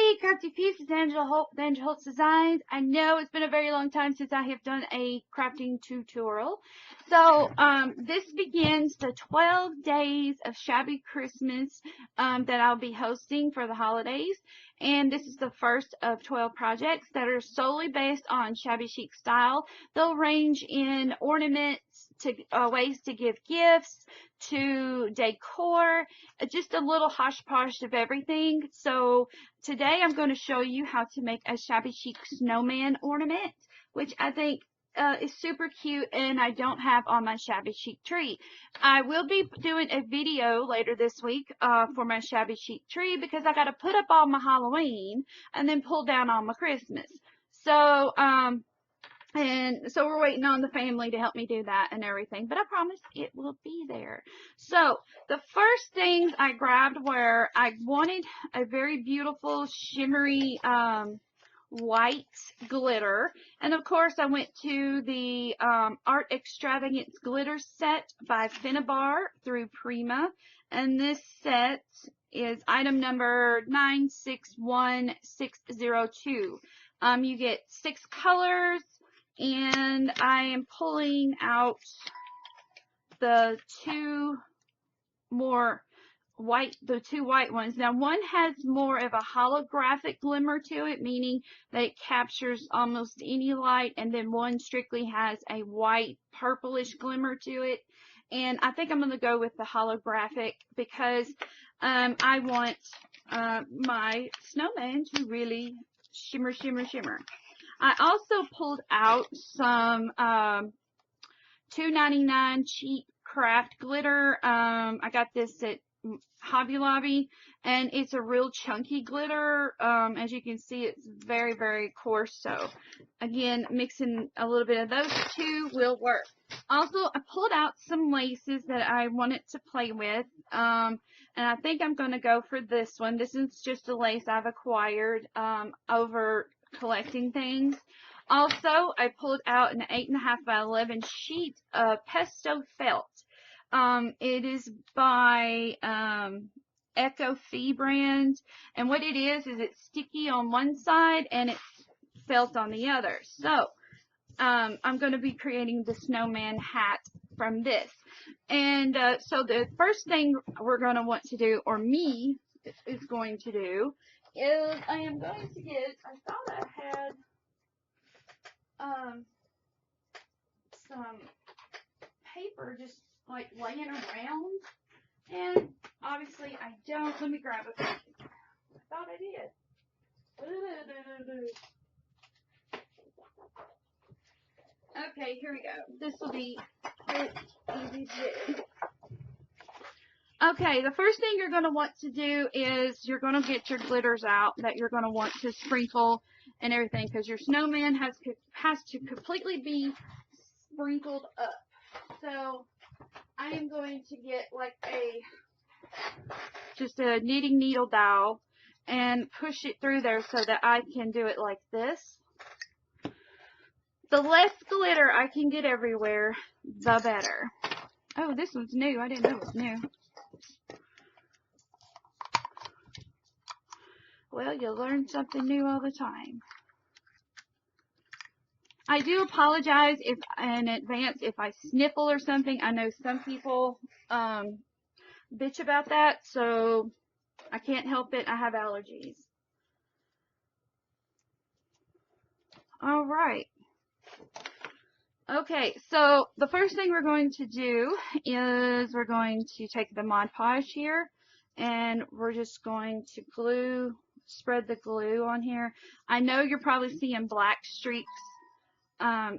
Hey, Crafty Peeps, it's Angela Holt with Angela Holt's Designs. I know it's been a very long time since I have done a crafting tutorial. So, this begins the 12 days of Shabby Christmas that I'll be hosting for the holidays. And this is the first of 12 projects that are solely based on shabby chic style. They'll range in ornaments to ways to give gifts, to decor, just a little hodgepodge of everything. So today I'm going to show you how to make a shabby chic snowman ornament, which I think is super cute and I don't have on my shabby chic tree. I will be doing a video later this week for my shabby chic tree because I got to put up all my Halloween and then pull down all my Christmas. So, and so we're waiting on the family to help me do that and everything, but I promise it will be there. So the first things I grabbed were, I wanted a very beautiful shimmery white glitter, and of course I went to the Art Extravagance glitter set by Finnabar through Prima, and this set is item number 961602. You get 6 colors, and I am pulling out the two white ones. Now one has more of a holographic glimmer to it, meaning that it captures almost any light, and then one strictly has a white purplish glimmer to it. And I think I'm going to go with the holographic because I want my snowman to really shimmer, shimmer, shimmer. I also pulled out some $2.99 cheap craft glitter. I got this at Hobby Lobby, and it's a real chunky glitter. As you can see, it's very, very coarse. So again, mixing a little bit of those two will work. Also, I pulled out some laces that I wanted to play with, and I think I'm going to go for this one. This is just a lace I've acquired over collecting things. Also, I pulled out an 8.5 by 11 sheet of pesto felt. It is by Echo Fee brand, and what it is it's sticky on one side and it's felt on the other. So I'm going to be creating the snowman hat from this. And so the first thing we're going to want to do, or me is going to do, is I am going to get, I thought I had some paper just like laying around, and obviously I don't. Let me grab it. I thought I did. Okay, here we go. This will be easy to do. Okay, the first thing you're going to want to do is you're going to get your glitters out that you're going to want to sprinkle and everything, because your snowman has to completely be sprinkled up. So I am going to get like just a knitting needle dowel and push it through there so that I can do it like this. The less glitter I can get everywhere, the better. Oh, this one's new. I didn't know it was new. Well, you learn something new all the time. I do apologize if in advance if I sniffle or something. I know some people bitch about that, so I can't help it. I have allergies. All right. Okay, so the first thing we're going to do is we're going to take the Mod Podge here, and we're just going to spread the glue on here. I know you're probably seeing black streaks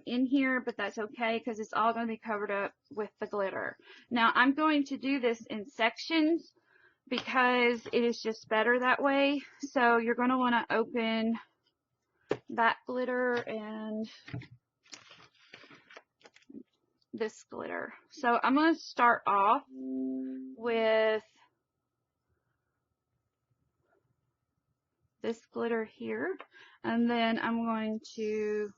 in here, but that's okay because it's all going to be covered up with the glitter. Now I'm going to do this in sections because it is just better that way. So you're going to want to open that glitter and this glitter. So I'm going to start off with this glitter here, and then I'm going to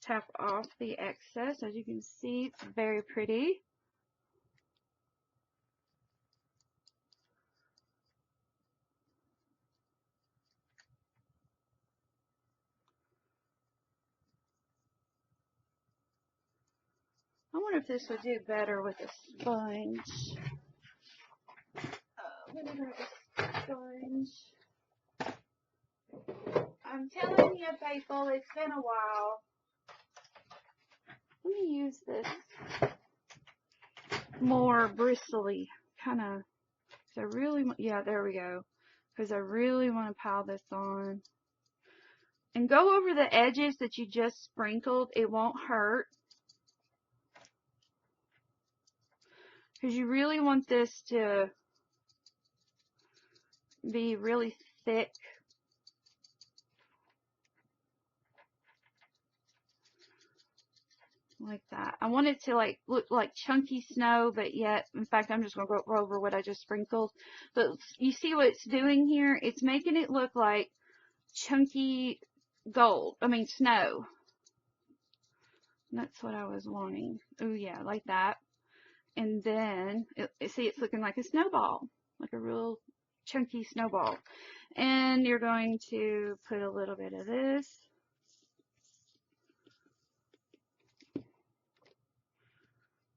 tap off the excess. As you can see, it's very pretty. I wonder if this would do better with a sponge. Whatever the sponge. I'm telling you, people, it's been a while. Let me use this more bristly kind of. I really, yeah, there we go. Because I really want to pile this on. And go over the edges that you just sprinkled. It won't hurt. Because you really want this to be really thick. Like that. I want it to like look like chunky snow, but yet, in fact, I'm just going to go over what I just sprinkled. But you see what it's doing here? It's making it look like chunky snow. That's what I was wanting. Oh yeah, like that. And then, see, it's looking like a snowball, like a real chunky snowball. And you're going to put a little bit of this.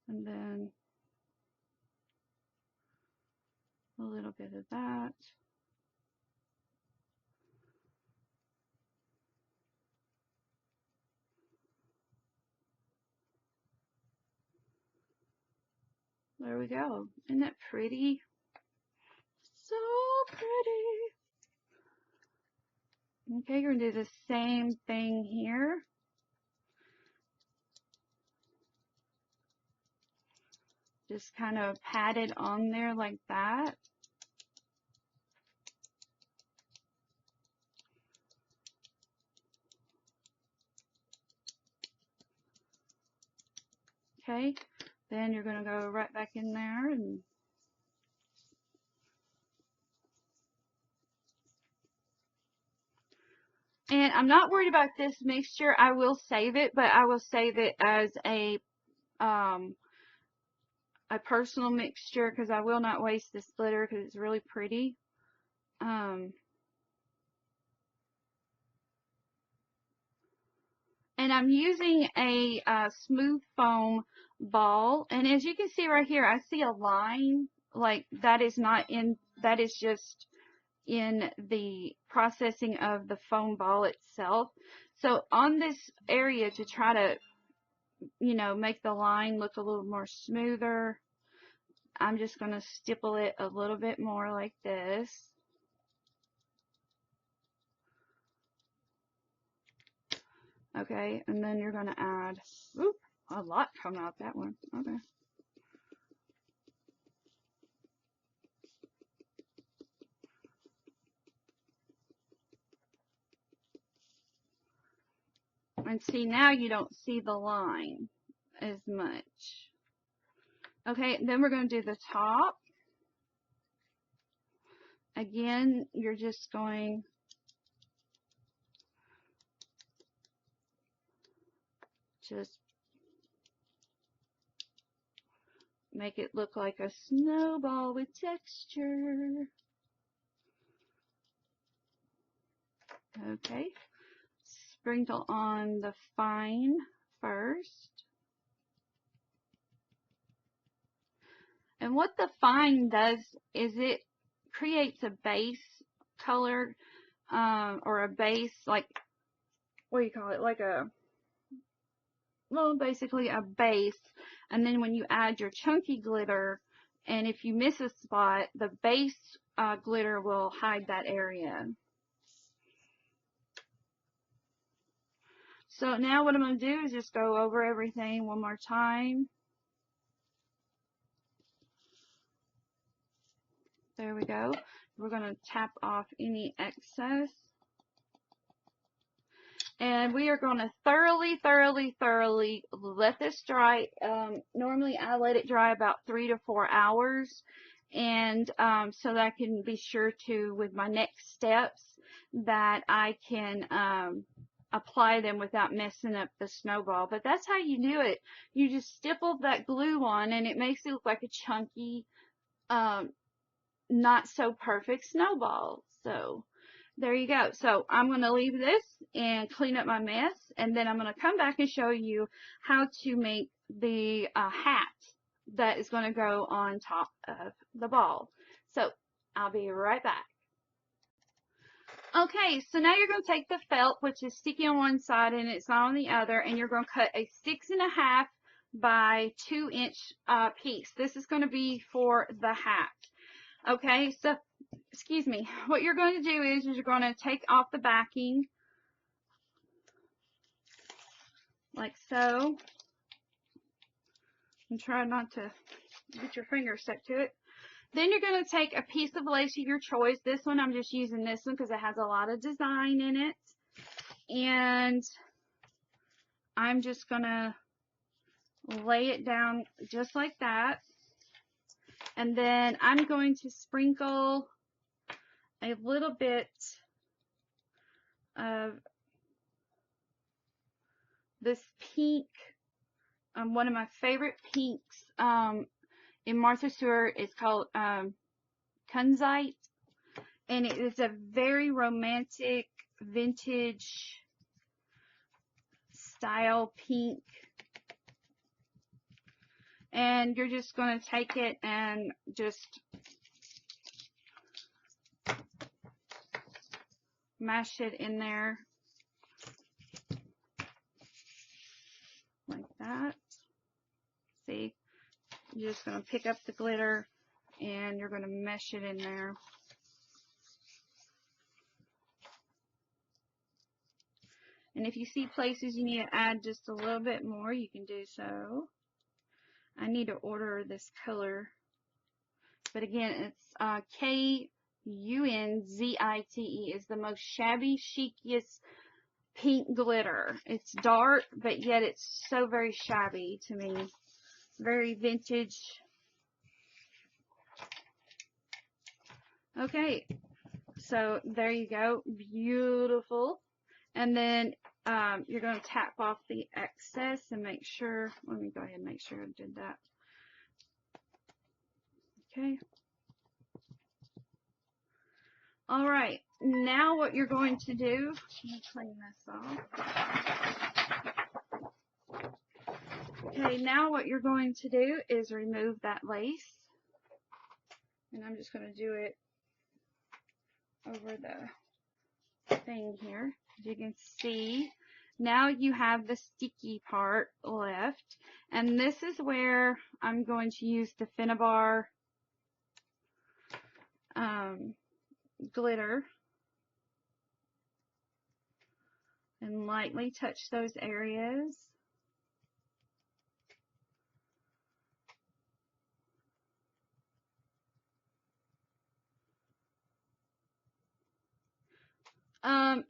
And then a little bit of that. There we go. Isn't that pretty? So pretty. Okay, you're going to do the same thing here. Just kind of pat it on there like that. Okay, then you're going to go right back in there and I'm not worried about this mixture. I will save it, but I will save it as a personal mixture because I will not waste this glitter because it's really pretty. And I'm using a smooth foam ball, and as you can see right here, I see a line like that is not in, that is just in the processing of the foam ball itself. So on this area, to try to, you know, make the line look a little more smoother, I'm just going to stipple it a little bit more like this. Okay, and then you're going to add, oop, a lot come out that one. Okay. And see, now you don't see the line as much. Okay, then we're going to do the top. Again, you're just going just make it look like a snowball with texture. Okay, sprinkle on the fine first. And what the fine does is it creates a base color, or a base, like, what do you call it, like a, well, basically a base. And then when you add your chunky glitter, and if you miss a spot, the base glitter will hide that area. So now what I'm going to do is just go over everything one more time. There we go. We're going to tap off any excess. And we are going to thoroughly let this dry. Normally I let it dry about 3 to 4 hours. And so that I can be sure to, with my next steps, that I can apply them without messing up the snowball. But that's how you do it. You just stipple that glue on, and it makes it look like a chunky, not so perfect snowball. So there you go. So I'm going to leave this and clean up my mess, and then I'm going to come back and show you how to make the hat that is going to go on top of the ball. So I'll be right back. Okay, so now you're going to take the felt, which is sticky on one side and it's not on the other, and you're going to cut a 6.5 by 2 inch piece. This is going to be for the hat. Okay, so, excuse me, what you're going to do is you're going to take off the backing, like so, and try not to get your finger stuck to it. Then you're going to take a piece of lace of your choice. This one, I'm just using this one because it has a lot of design in it. And I'm just going to lay it down just like that. And then I'm going to sprinkle a little bit of this pink, one of my favorite pinks in Martha Stewart is called Kunzite, and it is a very romantic vintage style pink, and you're just going to take it and just mash it in there like that. See? You're just going to pick up the glitter and you're going to mesh it in there. And if you see places you need to add just a little bit more, you can do so. I need to order this color. But again, it's K-U-N-Z-I-T-E is the most shabby, chiciest pink glitter. It's dark, but yet it's so very shabby to me. Very vintage. Okay, so there you go. Beautiful. And then you're going to tap off the excess and make sure, let me go ahead and make sure I did that. Okay. All right, now what you're going to do, let me clean this off. Okay, now what you're going to do is remove that lace. And I'm just going to do it over the thing here. As you can see, now you have the sticky part left. And this is where I'm going to use the Finnabar glitter and lightly touch those areas.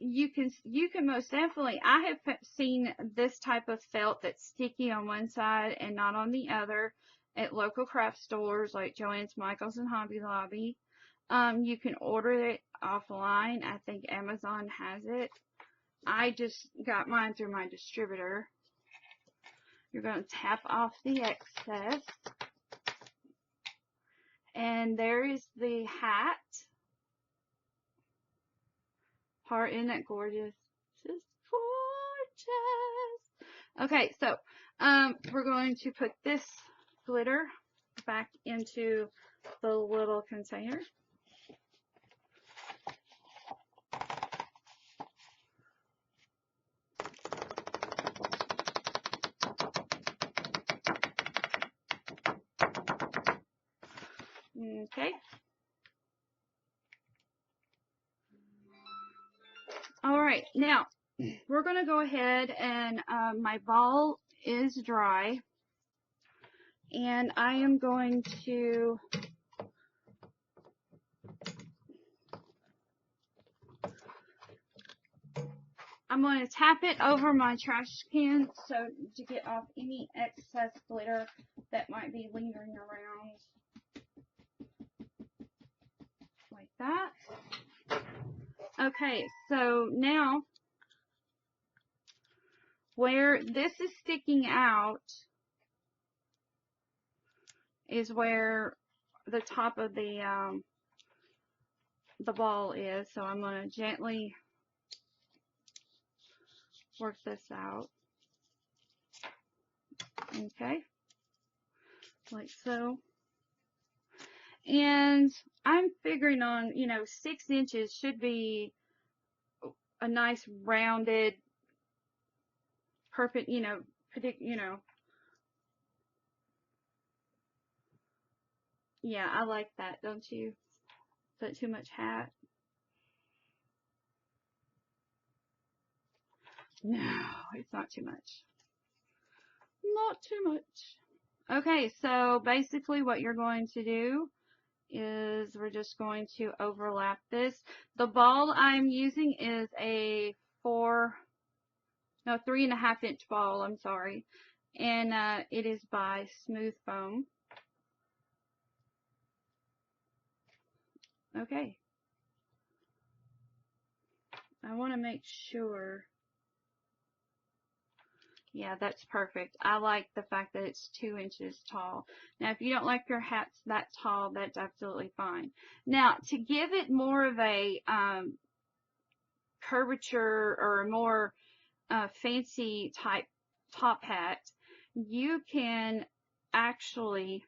You can most definitely, I have seen this type of felt that's sticky on one side and not on the other at local craft stores like Joann's, Michael's, and Hobby Lobby. You can order it offline. I think Amazon has it. I just got mine through my distributor. You're going to tap off the excess. And there is the hat part. Isn't that gorgeous? Just gorgeous. Okay, so we're going to put this glitter back into the little container. Okay. All right, now we're going to go ahead and my ball is dry, and I am going to tap it over my trash can so to get off any excess glitter that might be lingering around. Like that. Okay, so now Where this is sticking out is where the top of the ball is. So I'm going to gently work this out. Okay, like so. And I'm figuring on, 6 inches should be a nice rounded, perfect, yeah, I like that, don't you? Is that too much hat? No, it's not too much. Not too much. Okay, so basically what you're going to do is we're just going to overlap this. The ball I'm using is a 3.5 inch ball, I'm sorry. And it is by Smooth Foam. Okay. I want to make sure. Yeah, that's perfect. I like the fact that it's 2 inches tall. Now, if you don't like your hats that tall, that's absolutely fine. Now, to give it more of a curvature or a more fancy type top hat, you can actually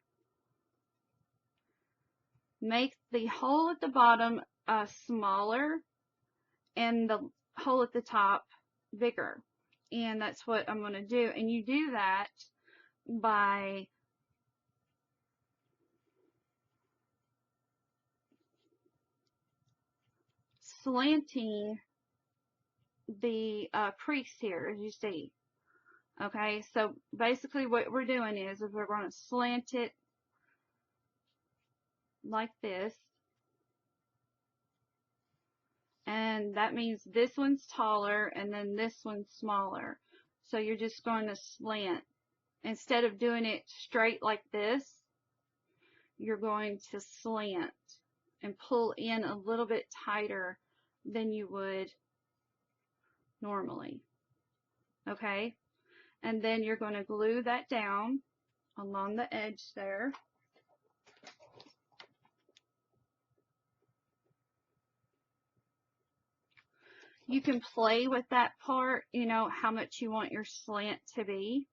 make the hole at the bottom smaller and the hole at the top bigger. And that's what I'm going to do. And you do that by slanting the crease here, as you see. Okay, so basically what we're doing is we're going to slant it like this. And that means this one's taller and then this one's smaller. So you're just going to slant. Instead of doing it straight like this, you're going to slant and pull in a little bit tighter than you would normally. Okay? And then you're going to glue that down along the edge there. You can play with that part, how much you want your slant to be.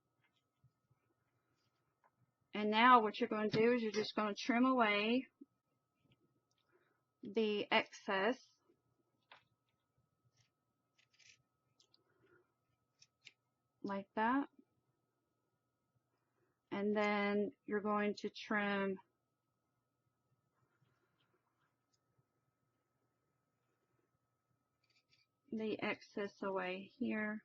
And now what you're going to do is you're just going to trim away the excess. Like that. And then you're going to trim the excess away here,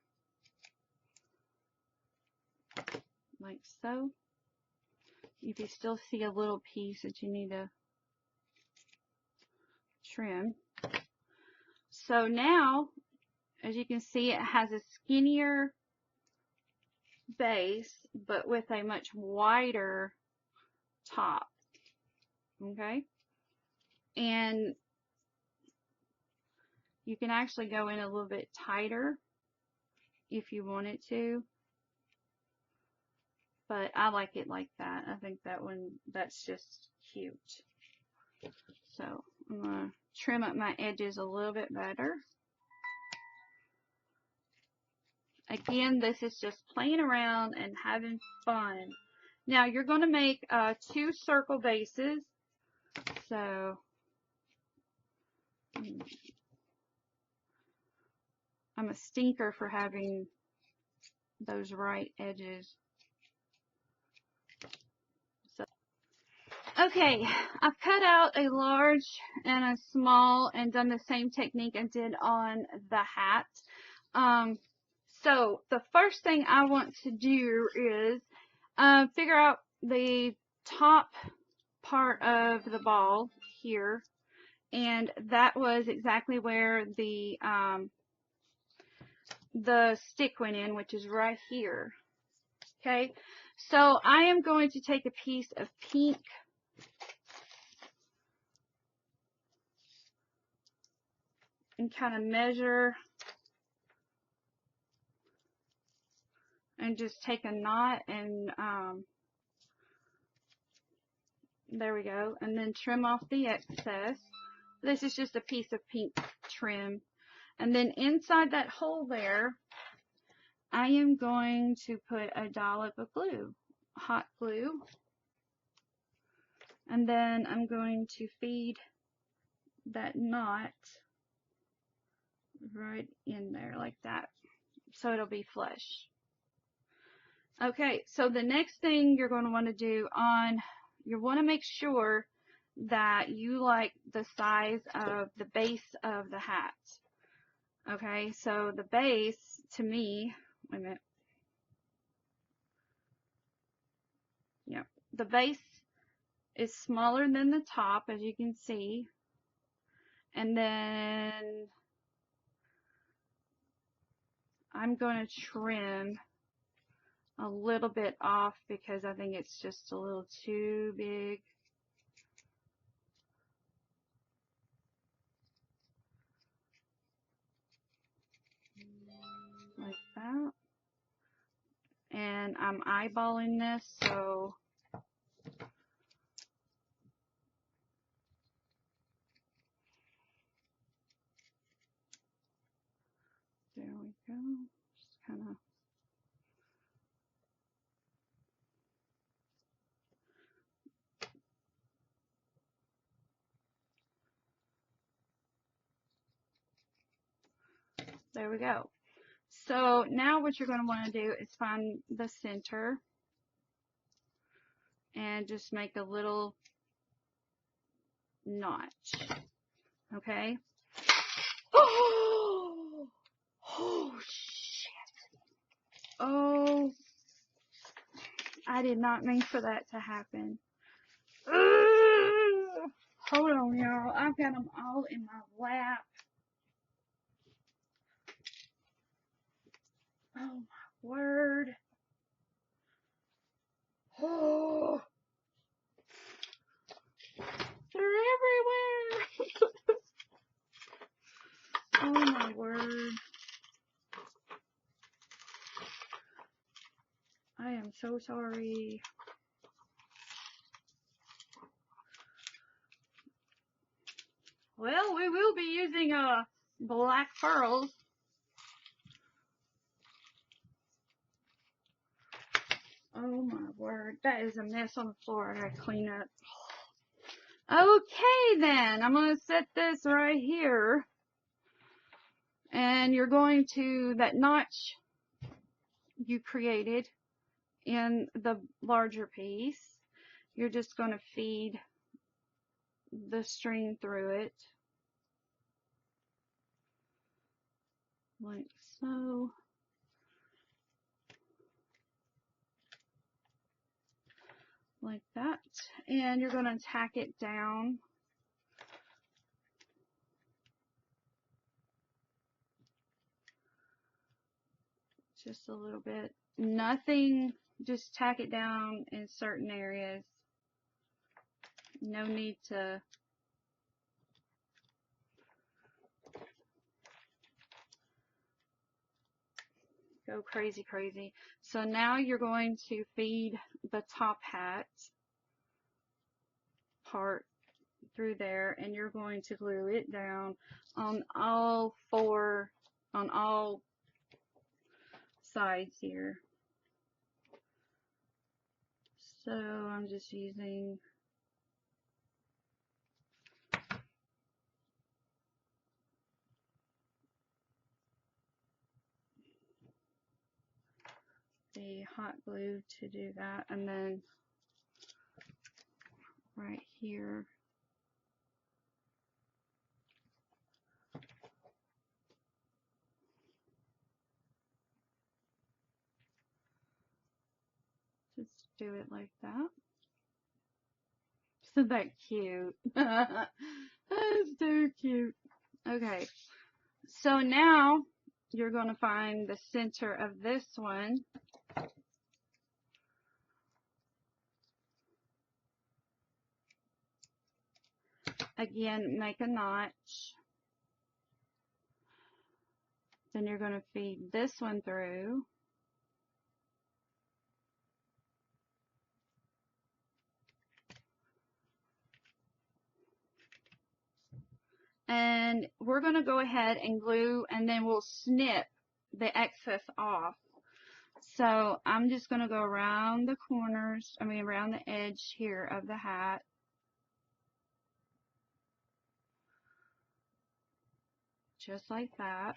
like so. You can still see a little piece that you need to trim. So now, as you can see, it has a skinnier base, but with a much wider top. Okay? And you can actually go in a little bit tighter if you wanted to. But I like it like that. I think that's just cute. So I'm going to trim up my edges a little bit better. Again, this is just playing around and having fun. Now you're going to make 2 circle bases. So I'm a stinker for having those right edges. So, okay, I've cut out a large and a small and done the same technique I did on the hat. So the first thing I want to do is figure out the top part of the ball here, and that was exactly where the stick went in, which is right here. Okay, so I am going to take a piece of pink and kind of measure and just take a knot and there we go, and then trim off the excess. This is just a piece of pink trim. And then inside that hole there, I am going to put a dollop of glue, hot glue. And then I'm going to feed that knot right in there like that, so it'll be flush. Okay, so the next thing you're going to want to do you want to make sure that you like the size of the base of the hat. Okay, so the base, to me, wait a minute. Yep, the base is smaller than the top, as you can see. And then I'm going to trim a little bit off because I think it's just a little too big. Like that. And I'm eyeballing this, so there we go. Just kind of there we go. So now what you're going to want to do is find the center and just make a little notch. Okay? Oh, oh shit. Oh, I did not mean for that to happen. Hold on, y'all. I've got them all in my lap. Oh my word. Oh, they're everywhere. Oh my word. I am so sorry. Well, we will be using black pearls. Oh my word. That is a mess on the floor. I gotta clean up. Okay then. I'm gonna set this right here. And you're going to, that notch you created in the larger piece, you're just going to feed the string through it like so. Like that. And you're going to tack it down just a little bit. Nothing, just tack it down in certain areas. No need to go crazy. So now you're going to feed the top hat part through there, and you're going to glue it down on all sides here. So I'm just using the hot glue to do that, and then right here just do it like that. Isn't that cute? That's so cute. Okay, so now you're going to find the center of this one. Again, make a notch. Then you're going to feed this one through. And we're going to go ahead and glue, and then we'll snip the excess off. So I'm just going to go around the corners, around the edge here of the hat. Just like that.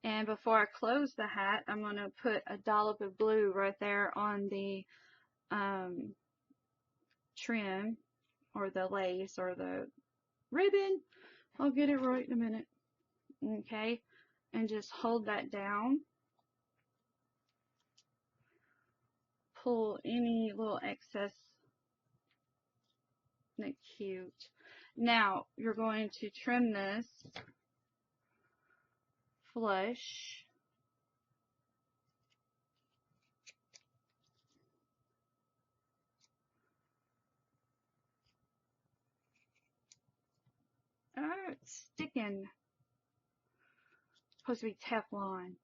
And before I close the hat, I'm going to put a dollop of glue right there on the trim, or the lace, or the ribbon. I'll get it right in a minute. Okay, and just hold that down. Pull any little excess. Isn't it cute? Now you're going to trim this flush. Oh, it's sticking. It's supposed to be Teflon.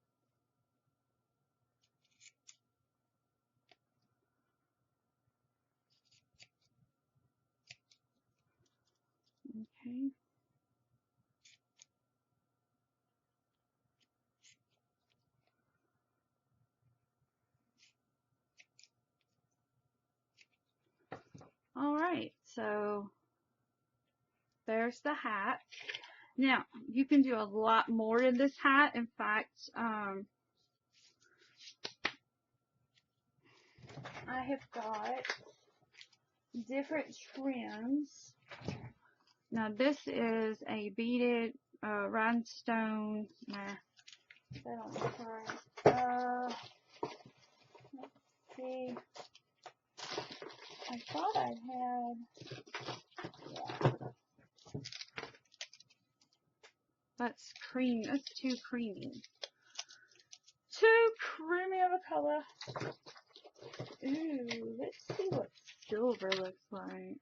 Okay. Alright, so there's the hat. Now, you can do a lot more to this hat. In fact, I have got different trims. Now, this is a beaded rhinestone. Nah, that don't look right. Let's see. I thought I had. Yeah. That's cream. That's too creamy. Too creamy of a color. Ooh, let's see what silver looks like.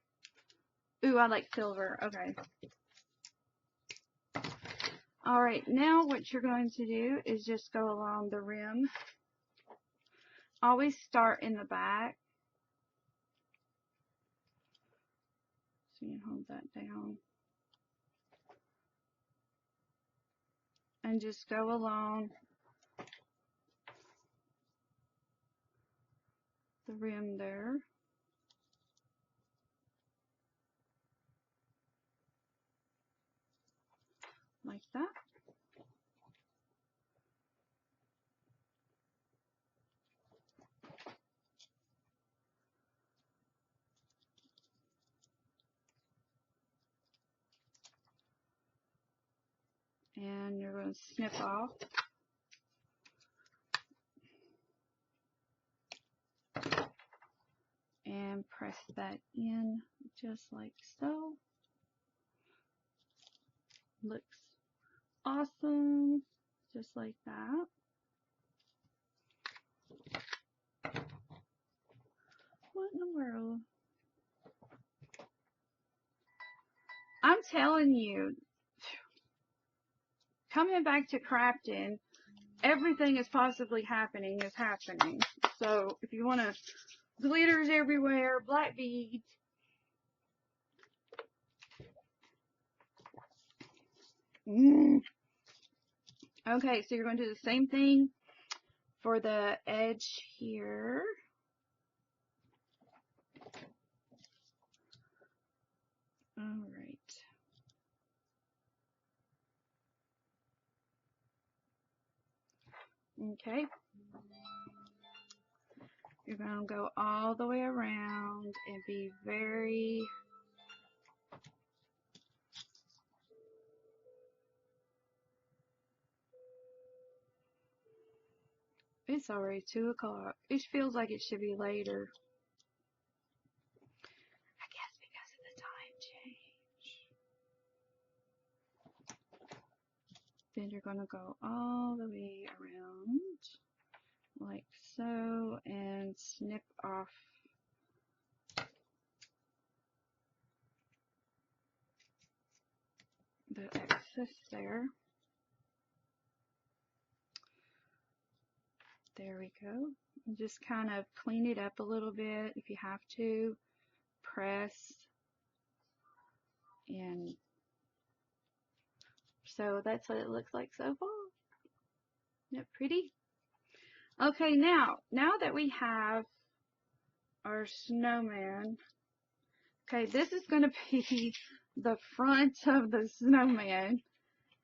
Ooh, I like silver. Okay. Alright, now what you're going to do is just go along the rim. Always start in the back. So you hold that down. And just go along the rim there. Like that. And you're going to snip off. And press that in just like so. Looks awesome. Just like that. What in the world? I'm telling you, coming back to crafting, everything is possibly happening is happening. So if you want to, glitters everywhere, black beads. Okay, so you're going to do the same thing for the edge here. Alright. Okay. You're going to go all the way around and be very It's already 2 o'clock. It feels like it should be later. I guess because of the time change. Then you're going to go all the way around like so and snip off the excess there. There we go. And just kind of clean it up a little bit if you have to. Press and So that's what it looks like so far. Isn't it pretty? Okay, now that we have our snowman, okay, this is going to be the front of the snowman.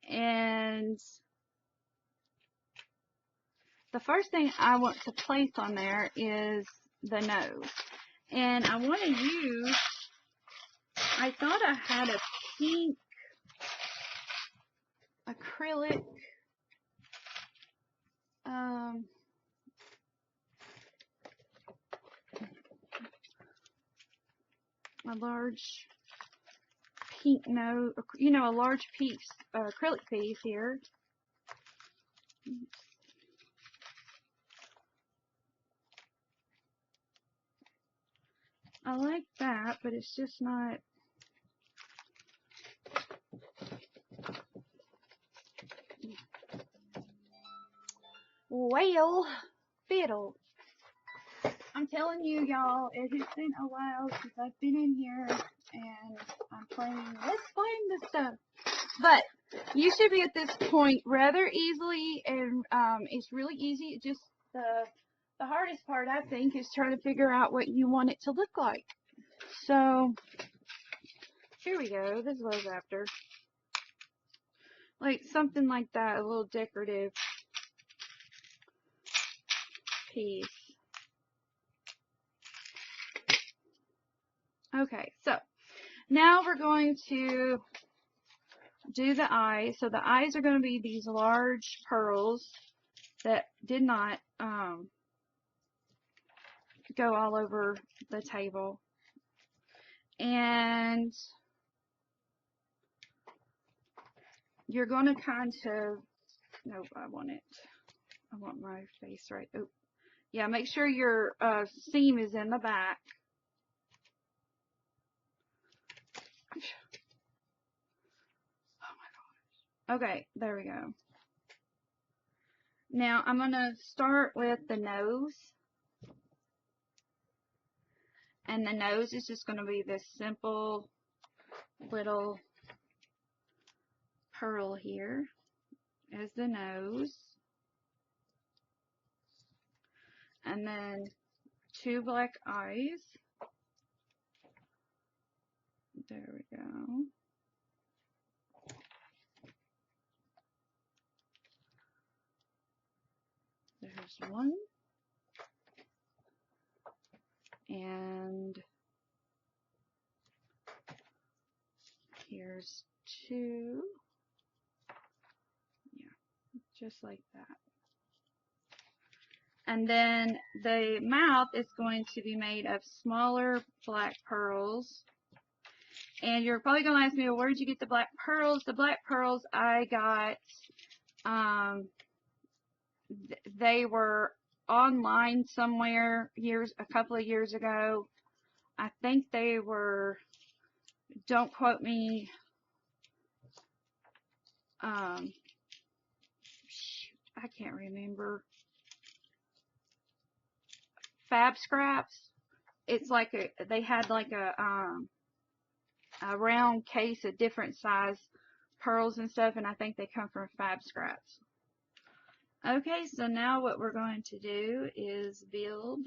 And the first thing I want to place on there is the nose. And I want to use, I thought I had a pink acrylic, a large pink nose, you know, a large piece, acrylic piece here. I like that, but it's just not. Well, fiddle. I'm telling you, y'all, it has been a while since I've been in here, and I'm playing, let's playing this stuff. But you should be at this point rather easily, and it's really easy. Just the hardest part, I think, is trying to figure out what you want it to look like. So here we go. This is what I was after. Like something like that, a little decorative piece. Okay, so now we're going to do the eyes. So the eyes are going to be these large pearls that did not go all over the table. And you're going to kind of, no, I want my face right. Oh, yeah, make sure your seam is in the back. Oh my gosh. Okay, there we go. Now I'm going to start with the nose. And the nose is just going to be this simple little pearl here as the nose. And then 2 black eyes. There we go. There's 1. And here's 2. Yeah, just like that. And then the mouth is going to be made of smaller black pearls. And you're probably going to ask me, well, where did you get the black pearls? The black pearls I got, they were online somewhere a couple of years ago. I think they were, don't quote me, I can't remember. Fab Scraps. It's like they had like a round case of different size pearls and stuff, and I think they come from Fab Scraps. Okay, so now what we're going to do is build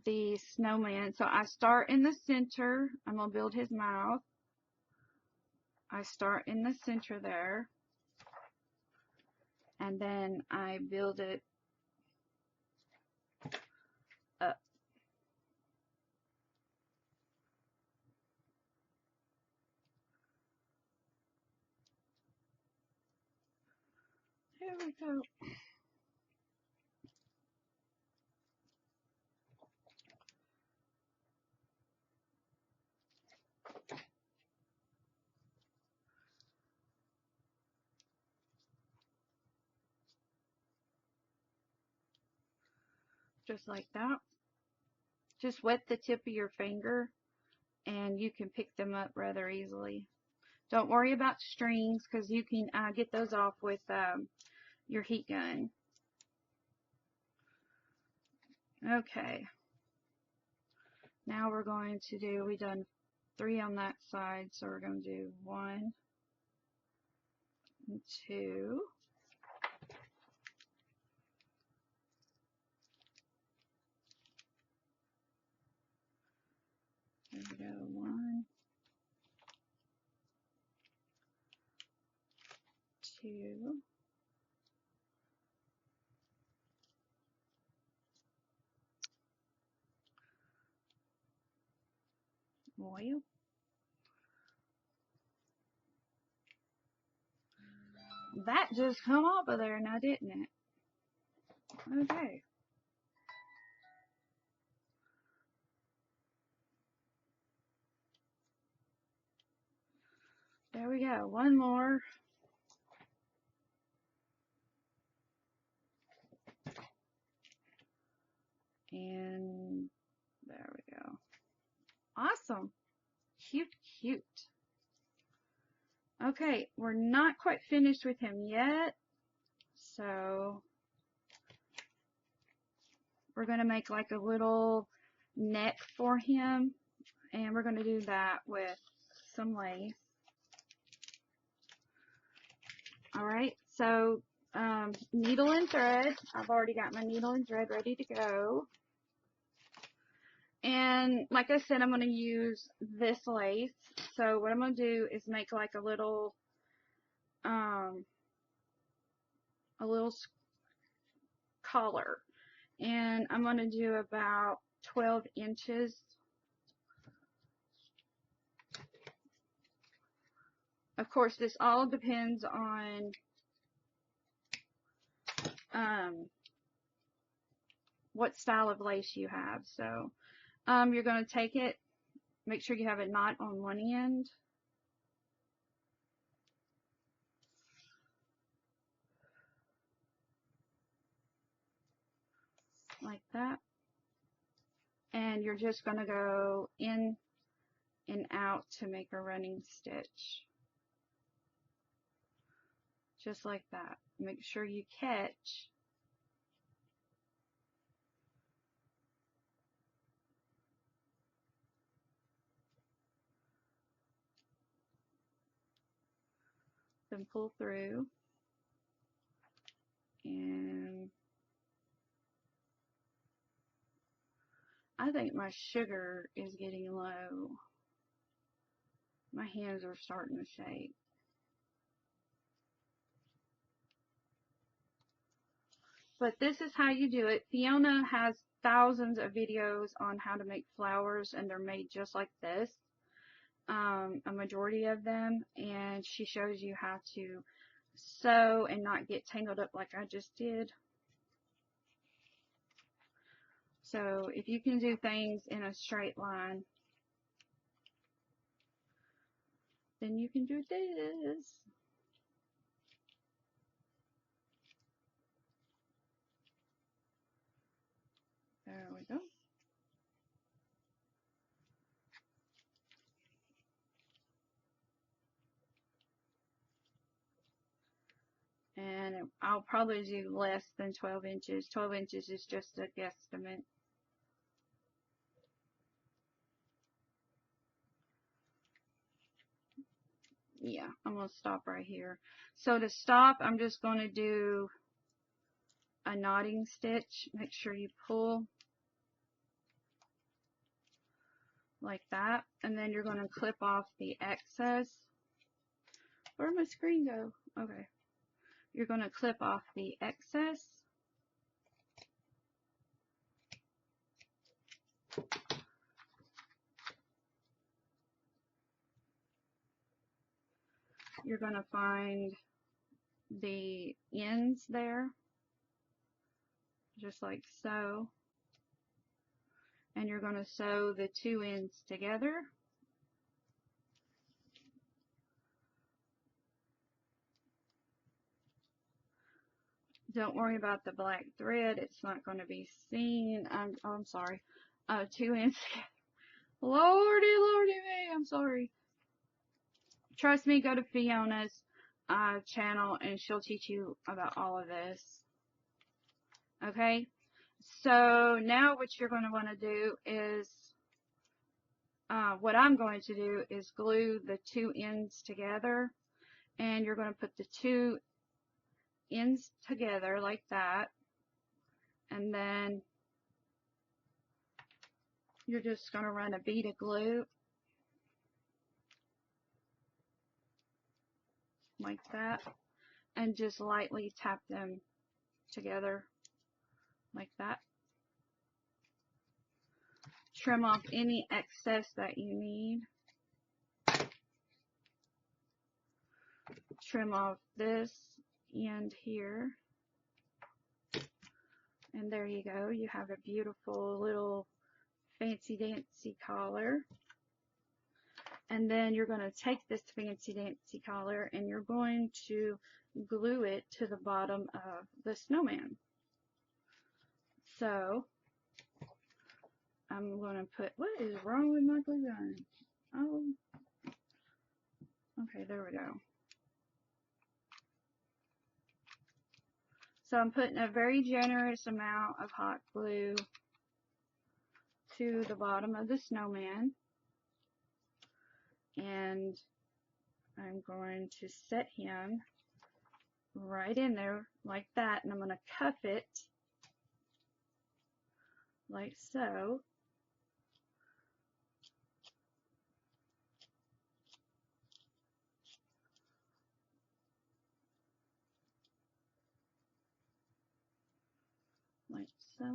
the snowman. So I start in the center. I'm going to build his mouth. I start in the center there, and then I build it up. Here we go. Just like that. Just wet the tip of your finger and you can pick them up rather easily. Don't worry about strings because you can get those off with your heat gun. Okay. Now we're going to do, we done 3 on that side, so we're going to do 1, and 2. There we go. 1, 2. Well, that just come off of there now, didn't it? Okay. There we go. One more. And there we go. Awesome. Cute, cute. Okay, we're not quite finished with him yet. So we're going to make like a little neck for him. And we're going to do that with some lace. Alright, so needle and thread. I've already got my needle and thread ready to go. And like I said, I'm going to use this lace. So what I'm going to do is make like a little collar. And I'm going to do about 12 inches. Of course, this all depends on what style of lace you have. So you're going to take it, make sure you have a knot on one end. Like that. And you're just going to go in and out to make a running stitch. Just like that. Make sure you catch. Then pull through. And I think my sugar is getting low. My hands are starting to shake. But this is how you do it. Fiona has thousands of videos on how to make flowers, and they're made just like this. A majority of them, and she shows you how to sew and not get tangled up like I just did. So if you can do things in a straight line, then you can do this. There we go. And I'll probably do less than 12 inches. 12 inches is just a guesstimate. Yeah, I'm going to stop right here. So to stop, I'm just going to do a knotting stitch. Make sure you pull like that. And then you're going to clip off the excess. Where'd my screen go? Okay. You're going to clip off the excess. You're going to find the ends there, just like so. And you're going to sew the two ends together. Don't worry about the black thread. It's not going to be seen. I'm sorry. Two ends together. Lordy, lordy me. I'm sorry. Trust me, go to Fiona's channel and she'll teach you about all of this. Okay? So now what you're going to want to do is, what I'm going to do is glue the two ends together. And you're going to put the two ends together like that. And then you're just going to run a bead of glue like that. And just lightly tap them together like that. Trim off any excess that you need. Trim off this end here. And there you go. You have a beautiful little fancy dancy collar. And then you're going to take this fancy dancy collar and you're going to glue it to the bottom of the snowman. So I'm going to put, what is wrong with my glue gun? Oh, okay, there we go. So I'm putting a very generous amount of hot glue to the bottom of the snowman. And I'm going to set him right in there like that. And I'm going to cuff it like so. Like so.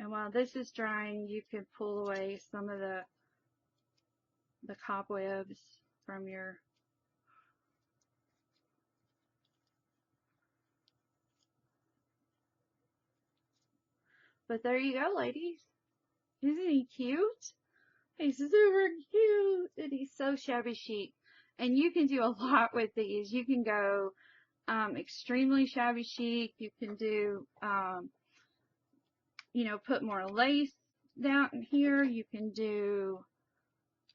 And while this is drying, you could pull away some of the cobwebs from your But there you go, ladies. Isn't he cute? He's super cute. And he's so shabby chic. And you can do a lot with these. You can go extremely shabby chic. You can do, you know, put more lace down here. You can do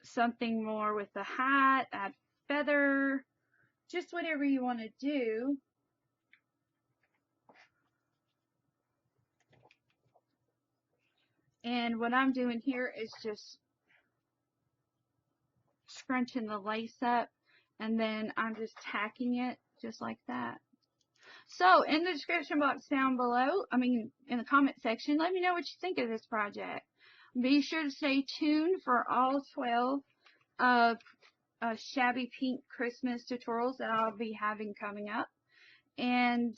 something more with the hat, add feather, just whatever you want to do. And what I'm doing here is just scrunching the lace up, and then I'm just tacking it just like that. So in the description box down below, in the comment section, let me know what you think of this project. Be sure to stay tuned for all 12 of Shabby Pink Christmas tutorials that I'll be having coming up. And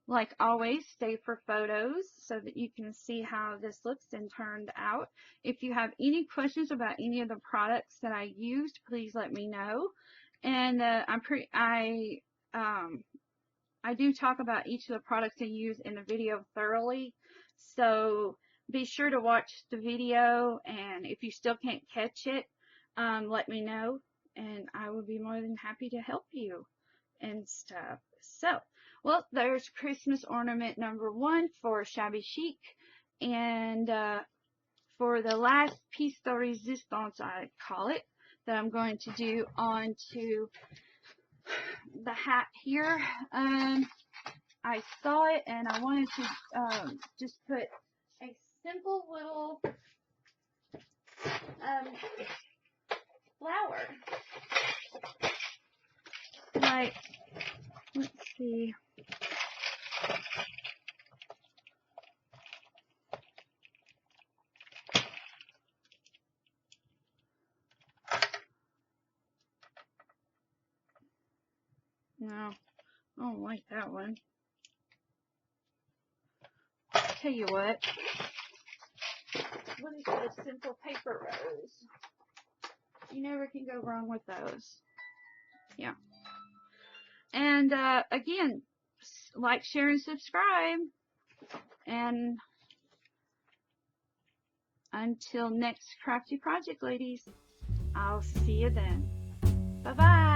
like always, stay for photos so that you can see how this looks and turned out. If you have any questions about any of the products that I used, please let me know. And I do talk about each of the products I use in the video thoroughly. So be sure to watch the video, and if you still can't catch it, let me know, and I will be more than happy to help you and stuff. So, well, there's Christmas ornament number 1 for Shabby Chic, and for the last piece de resistance, I call it, that I'm going to do onto the hat here. I saw it and I wanted to just put a simple little flower. Like, let's see. No, I don't like that one. Tell you what is a simple paper rose? You never can go wrong with those. Yeah. And again, like, share, and subscribe. And until next crafty project, ladies, I'll see you then. Bye-bye.